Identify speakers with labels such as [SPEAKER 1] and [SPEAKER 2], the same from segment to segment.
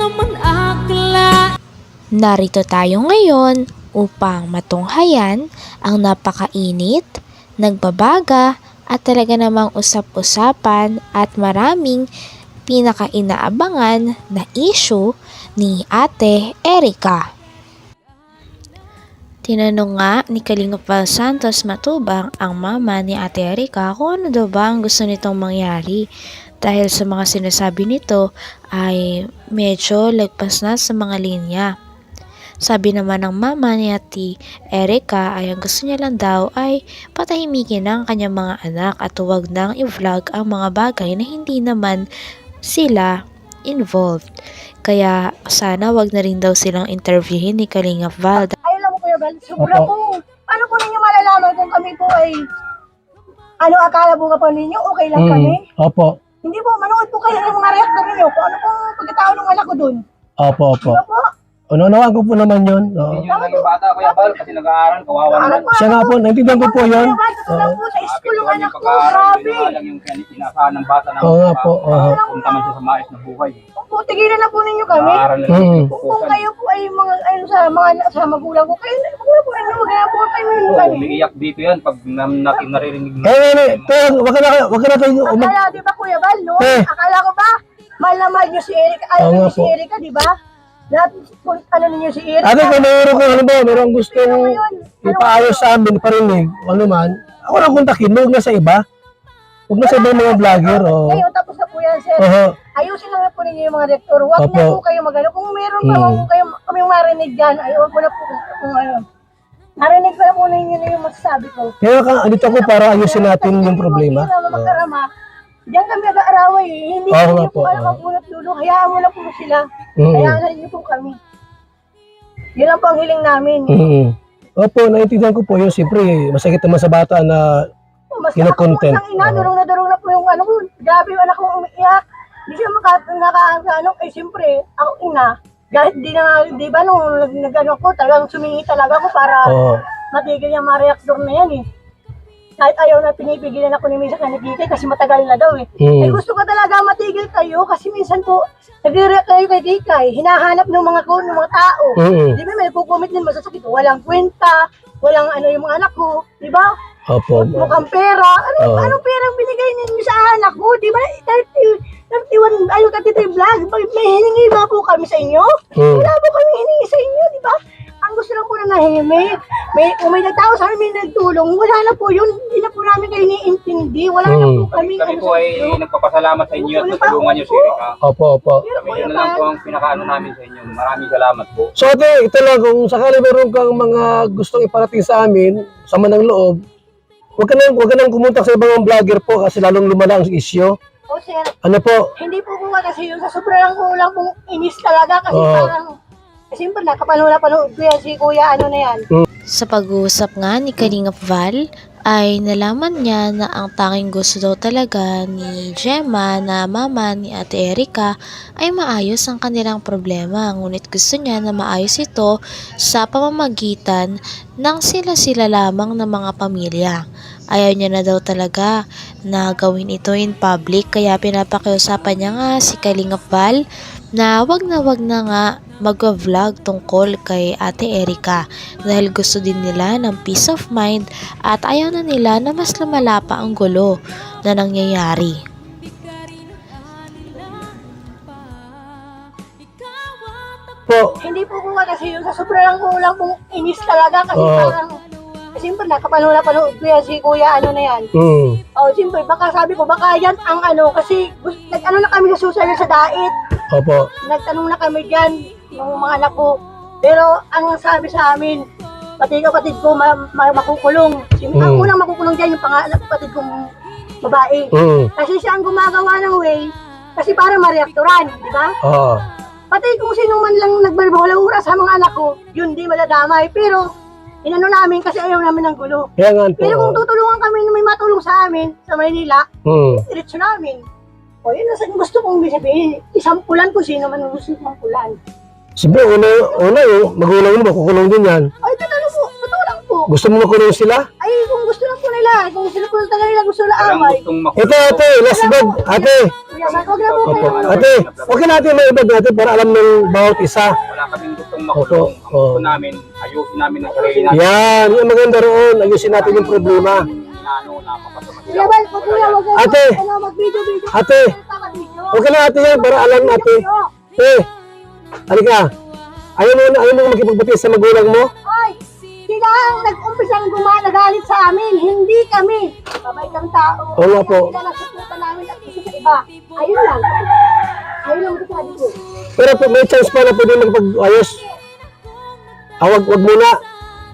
[SPEAKER 1] naman akla.
[SPEAKER 2] Narito tayo ngayon upang matunghayan ang napakainit, nagbabaga at talaga namang usap-usapan at maraming pinaka-inaabangan na issue ni Ate Erica. Tinanong nga ni Kalingap Val Santos Matubang ang mama ni Ate Erica kung ano daw ba ang gusto nitong mangyari dahil sa mga sinasabi nito ay medyo lagpas na sa mga linya. Sabi naman ng mama ni Ate Erica ay ang gusto niya lang daw ay patahimikin ang kanyang mga anak at huwag nang i-vlog ang mga bagay na hindi naman sila involved. Kaya sana wag na rin daw silang interviewin ni Kalingap Val.
[SPEAKER 3] Ay, alam mo Kuya Bal, sobra po. Paano po ninyo malalaman kung kami po ay akala po ka pa ninyo, okay lang kami?
[SPEAKER 4] Opo.
[SPEAKER 3] Hindi po, manood po kayo ng mga reactor ninyo kung ano po pagkatao ng anak ko dun.
[SPEAKER 4] Opo.
[SPEAKER 3] Diba po?
[SPEAKER 4] Unawaan ko po naman yun. Oo.
[SPEAKER 5] Yun lang yung bata, Kuya Bal, kasi nag-aaral, kawawa naman.
[SPEAKER 4] Siya nga po, naintindihan ko po yun.
[SPEAKER 3] Kuya Bal, totoo lang po, sa school yung anak ko,
[SPEAKER 5] Pag-aaral,
[SPEAKER 3] grabe.
[SPEAKER 5] lang yung inaasahan ng bata na
[SPEAKER 4] Oo nga po, oo.
[SPEAKER 5] punta man siya sa mais na buhay.
[SPEAKER 3] Kung tigilan na po ninyo kami,
[SPEAKER 5] Nag-aaral na lang yung
[SPEAKER 3] kung
[SPEAKER 5] pupusan.
[SPEAKER 3] kayo po ay sa magulang ko, kayo na po ninyo, wag na po kayo ninyo
[SPEAKER 5] Oo,
[SPEAKER 3] kami.
[SPEAKER 5] umiiyak dito yan pag naririnig mo.
[SPEAKER 4] Wag ka na tayo umak...
[SPEAKER 3] Akala, di ba Kuya Bal, no?
[SPEAKER 4] Eh.
[SPEAKER 3] Akala ko ba, mahal na mahal niyo si Erica, ayaw
[SPEAKER 4] Oo
[SPEAKER 3] niyo
[SPEAKER 4] nga
[SPEAKER 3] si
[SPEAKER 4] po.
[SPEAKER 3] Erica, di ba? Lahat, ano ninyo si Erica.
[SPEAKER 4] Ate, kung mayroong gustong ipaayos sa amin, parinig, ano man, ako lang kontakin, huwag na sa iba. Huwag na sa ibang mga vlogger.
[SPEAKER 3] Ngayon, tapos na po yan, sir.
[SPEAKER 4] Oo.
[SPEAKER 3] Ayusin lang po ninyo yung mga rektor. Huwag na
[SPEAKER 4] Opo.
[SPEAKER 3] po kayo magano. Kung meron pa po kayo, kaming marinig dyan, ay huwag mo na po kung ano. Narinig ko na po ninyo na yung masasabi ko.
[SPEAKER 4] Kaya andito ako para ayusin natin yung problema.
[SPEAKER 3] Hindi naman magkarama. Diyan kami nag-aaraway eh. Hindi
[SPEAKER 4] Oo
[SPEAKER 3] ko
[SPEAKER 4] nga
[SPEAKER 3] niyo
[SPEAKER 4] po,
[SPEAKER 3] po alam
[SPEAKER 4] oo.
[SPEAKER 3] ang punot dulo. Hayaan mo na po sila.
[SPEAKER 4] Mm.
[SPEAKER 3] Hayaan na niyo po kami. Yun lang po ang hiling namin.
[SPEAKER 4] Opo, naintindihan ko po yun. Siyempre, masakit naman sa bata na
[SPEAKER 3] Mas
[SPEAKER 4] Kino-content.
[SPEAKER 3] Ang ina, durong na po yung ano ko. Grabe yung anak ko umiiyak. Hindi siya ano, eh siyempre, ako ina. Kahit di ba nung nag-ano ko, talagang sumingi talaga ako para
[SPEAKER 4] Oo.
[SPEAKER 3] matigil yung mga reaktor na yan eh. Kahit ayaw na pinipigilan ako ni Misa Kanigite kasi matagal na daw eh. Ay gusto ko talaga matigil kayo kasi minsan po, nagre-react kayo kay Dikay, hinahanap ng mga tao. Di ba may nagpo-comment din masasakit, walang kwenta, walang ano yung mga anak ko, di ba?
[SPEAKER 4] Opo.
[SPEAKER 3] Mukhang pera. Anong perang binigay ninyo sa anak ko? Di ba? 31, 33 vlog. May hiningi ba po kami sa inyo? Wala po kami hiningi sa inyo, di ba? Ang gusto lang po na nahingi, kung may nagtao sa amin, may nagtulong, wala na po yun. Hindi na po namin kayo iniintindi. Wala na po kami.
[SPEAKER 5] Kami po ay nagpapasalamat sa inyo at natulungan niyo si Erika.
[SPEAKER 4] Opo.
[SPEAKER 5] Kami yun na lang po ang pinakaano namin sa inyo. Maraming salamat po.
[SPEAKER 4] So ate, ito lang, kung sakali meron kang mga gustong iparating sa amin, sama ng loob, huwag ka nang kumuntak sa ibang vlogger po kasi lalong lumala ang issue.
[SPEAKER 3] O sir,
[SPEAKER 4] Ano po?
[SPEAKER 3] hindi po ko kasi yung sa sobrang kulang pong inis talaga kasi parang, siyempre nakapanood ko yan si kuya, ano na yan.
[SPEAKER 2] Sa pag-uusap nga ni Kalingap Val ay nalaman niya na ang tanging gusto daw talaga ni Gemma na mama ni Ate Erica ay maayos ang kanilang problema. Ngunit gusto niya na maayos ito sa pamamagitan ng sila-sila lamang ng mga pamilya. Ayaw niya na daw talaga na gawin ito in public kaya pinapakiusapan niya nga si Kalingap Val na wag na nga mag-vlog tungkol kay Ate Erica dahil gusto din nila ng peace of mind at ayaw na nila na mas lumala pa ang gulo na nangyayari.
[SPEAKER 4] Po.
[SPEAKER 3] Hindi po ko kasi yung sa sobrang kulang pong inis talaga kasi parang, siyempre nakapanood ko yan si kuya, ano na yan. Siyempre, baka sabi ko, baka yan ang ano, kasi nag-ano na kami sa social sa dait.
[SPEAKER 4] Opo.
[SPEAKER 3] Nagtanong na kami dyan, ng mga anak ko. Pero ang sabi sa amin, pati kapatid ko makukulong. Ang unang makukulong dyan, yung kapatid kong babae. Kasi siya ang gumagawa ng way, kasi para ma-reaktoran, di ba?
[SPEAKER 4] Oo.
[SPEAKER 3] Pati kung sino man lang nagbalbala sa mga anak ko, yun di madadamay. Pero, inano namin kasi ayaw namin ng gulo.
[SPEAKER 4] Kaya nga po.
[SPEAKER 3] Pero kung tutulungan kami na may matulong sa amin, sa Maynila, diretso namin. O yun ang gusto kong sabihin, isampulan kung sino man gusto isampulan.
[SPEAKER 4] Siyempre, una magulang mo, makukulong din yan.
[SPEAKER 3] Ay, totoo lang po.
[SPEAKER 4] Gusto mo makulong sila?
[SPEAKER 3] Ay, kung gusto lang po nila, kung sila po talaga nila gusto na
[SPEAKER 5] Walang
[SPEAKER 3] away.
[SPEAKER 5] gustong
[SPEAKER 4] Ito ate, last word. Ate,
[SPEAKER 3] Huwag na po
[SPEAKER 4] Opo.
[SPEAKER 3] kayo.
[SPEAKER 4] Ate, okay natin may ibag natin para alam ng bawat isa.
[SPEAKER 5] Wala kaming gustong makulong. Ang
[SPEAKER 4] Opo.
[SPEAKER 5] gusto namin, ayusin namin ang sarili namin.
[SPEAKER 4] Yan, yung maganda roon. Ayusin natin yung problema.
[SPEAKER 5] Inaano na mapasama
[SPEAKER 3] Kuya Val, huwag kayo
[SPEAKER 4] Ate.
[SPEAKER 3] mag-video.
[SPEAKER 4] Ate, okay na natin yan para alam natin. Halika. Ayaw mo makipagbati sa magulang mo?
[SPEAKER 3] Ay, sila ang nag-umpisang nagalit sa amin, hindi kami. Babay kang tao.
[SPEAKER 4] Oo nga po.
[SPEAKER 3] Sila nagsusuta namin at isa sa iba. Ayun lang. Ayun lang masasabi ko.
[SPEAKER 4] Pero po, may chance pa na pwede magpag-ayos. Wag muna.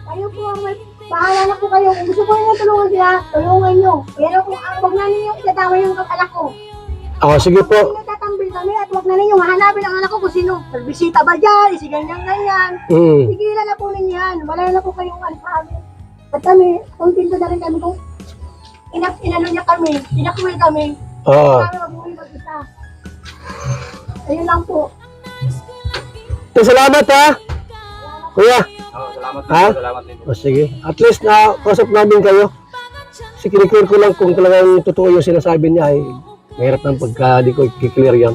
[SPEAKER 3] Kayo po ang bahala na po kayo. Kung gusto ko nyo tulungan sila, tulungan nyo. Pero kung wag na ninyo itatama yung anak ko.
[SPEAKER 4] Sige po.
[SPEAKER 3] Nagtatambil kami at wag na ninyo mahanapin ang anak ko kung sino. Nagbisita ba dyan? Isi ganyan. Tigilan na po ninyo yan. Wala na po kayong ano sa amin. At kami, kontento na rin kami kung inano niya kami, inakwil kami. Kami mag-uwi mag-isa. Ayun lang po.
[SPEAKER 4] Salamat ha. Kuya.
[SPEAKER 5] Salamat
[SPEAKER 4] Ha?
[SPEAKER 5] din. Salamat din.
[SPEAKER 4] Sige. At least na kausap namin kayo. Kasi kiniklear ko lang kung talagang totoo yung sinasabi niya ay mahirap ng pagka di ko i-clear yan.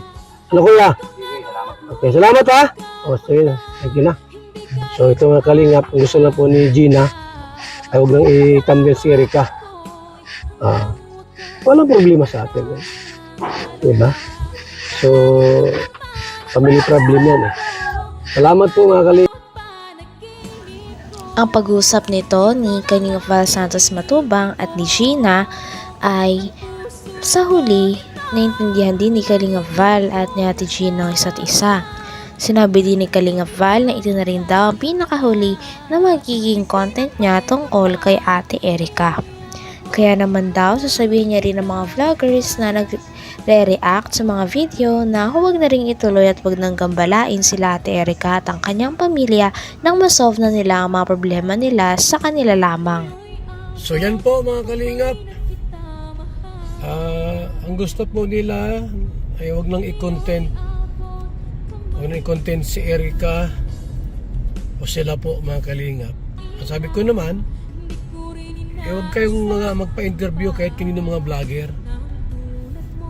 [SPEAKER 4] Ano kuya?
[SPEAKER 5] Sige, salamat.
[SPEAKER 4] Okay, salamat ha. Sige. Thank you na. So ito mga kalingap, ang gusto na po ni Gina ay huwag nang i-thumbnail si Erica. Walang problema sa atin. Diba? So, family problem yan eh. Salamat po mga kalingap.
[SPEAKER 2] Ang pag-uusap nito ni Kalinga Val Santos Matubang at ni Gina ay sa huli, naintindihan din ni Kalinga Val at ni Ate Gina ang isa't isa. Sinabi din ni Kalinga Val na ito na rin daw ang pinakahuli na magiging content niya tungkol kay Ate Erica. Kaya naman daw sasabihin niya rin ng mga vloggers na nagre-react sa mga video na huwag na rin ituloy at huwag nang gambalain sila Ate Erica at ang kanyang pamilya nang masolve na nila ang mga problema nila sa kanila lamang.
[SPEAKER 4] So yan po mga kalingap. Ang gusto po nila ay huwag nang i-content. Huwag nang i-content si Erica o sila po mga kalingap. Ang sabi ko naman, huwag kayong mga magpa-interview kahit kanino mga vlogger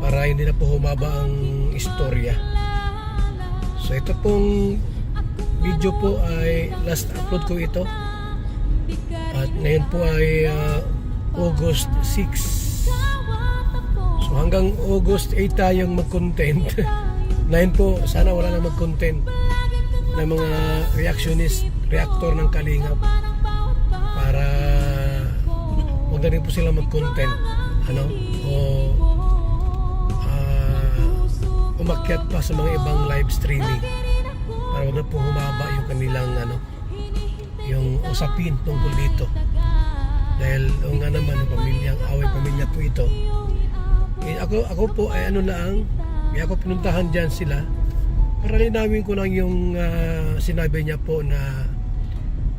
[SPEAKER 4] para hindi na po humaba ang istorya. So ito pong video po ay last upload ko ito. At ngayon po ay August 6. So hanggang August 8 tayong mag-content. 9 po, sana wala na mag-content ng mga reactor ng Kalingap para huwag na rin po sila mag-content umakyat pa sa mga ibang live streaming para huwag na po humaba yung kanilang yung usapin tungkol dito dahil nga naman ang pamilyang away pamilya po ito. Ako po ay ako pinuntahan dyan sila para linawin ko lang yung sinabi niya po na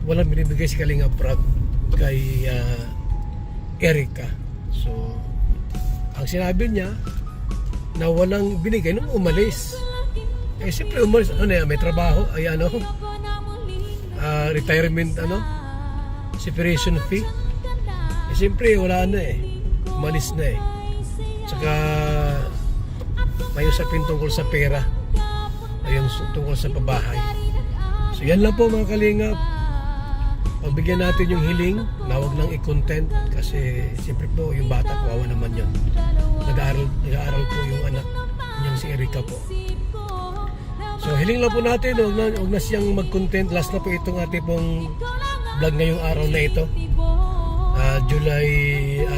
[SPEAKER 4] walang binibigay si Kalinga Prab kay Erica. So ang sinabi niya na walang binigay nung umalis. Siyempre umalis, may trabaho, ay retirement, separation fee. Siyempre wala na umalis na Tsaka may usapin tungkol sa pera, ayun tungkol sa pabahay. So yan lang po mga kalingap. Pagbigyan natin yung hiling na huwag nang i-content kasi siyempre po yung bata kawawa naman yun. Nag-aaral po yung anak niyang si Erica po. So hiling lang po natin, huwag na siyang mag-content. Last na po itong ating pong vlog ngayong araw na ito.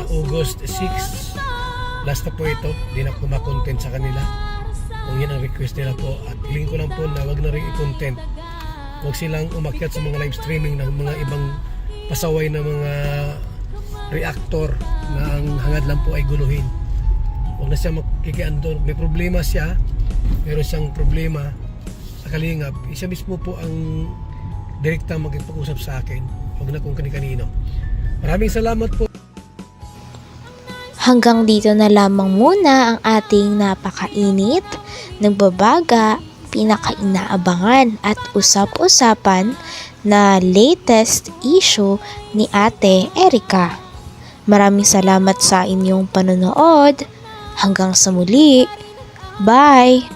[SPEAKER 4] August 6. Last na po ito. Hindi na ako ma-content sa kanila. Kung yan ang request nila po. At hiling ko lang po na huwag na rin i-content. Huwag silang umakyat sa mga live streaming ng mga ibang pasaway na mga reactor na ang hangad lang po ay guluhin. Huwag na siya makikiandor. May problema siya. Meron siyang problema sa Kalingap. Siya mismo po ang direkta magpag-usap sa akin. Huwag na kung kani-kanino. Maraming salamat po.
[SPEAKER 2] Hanggang dito na lamang muna ang ating napakainit, nagbabaga, pinakainaabangan at usap-usapan na latest issue ni Ate Erica. Maraming salamat sa inyong panonood. Hanggang sa muli. Bye!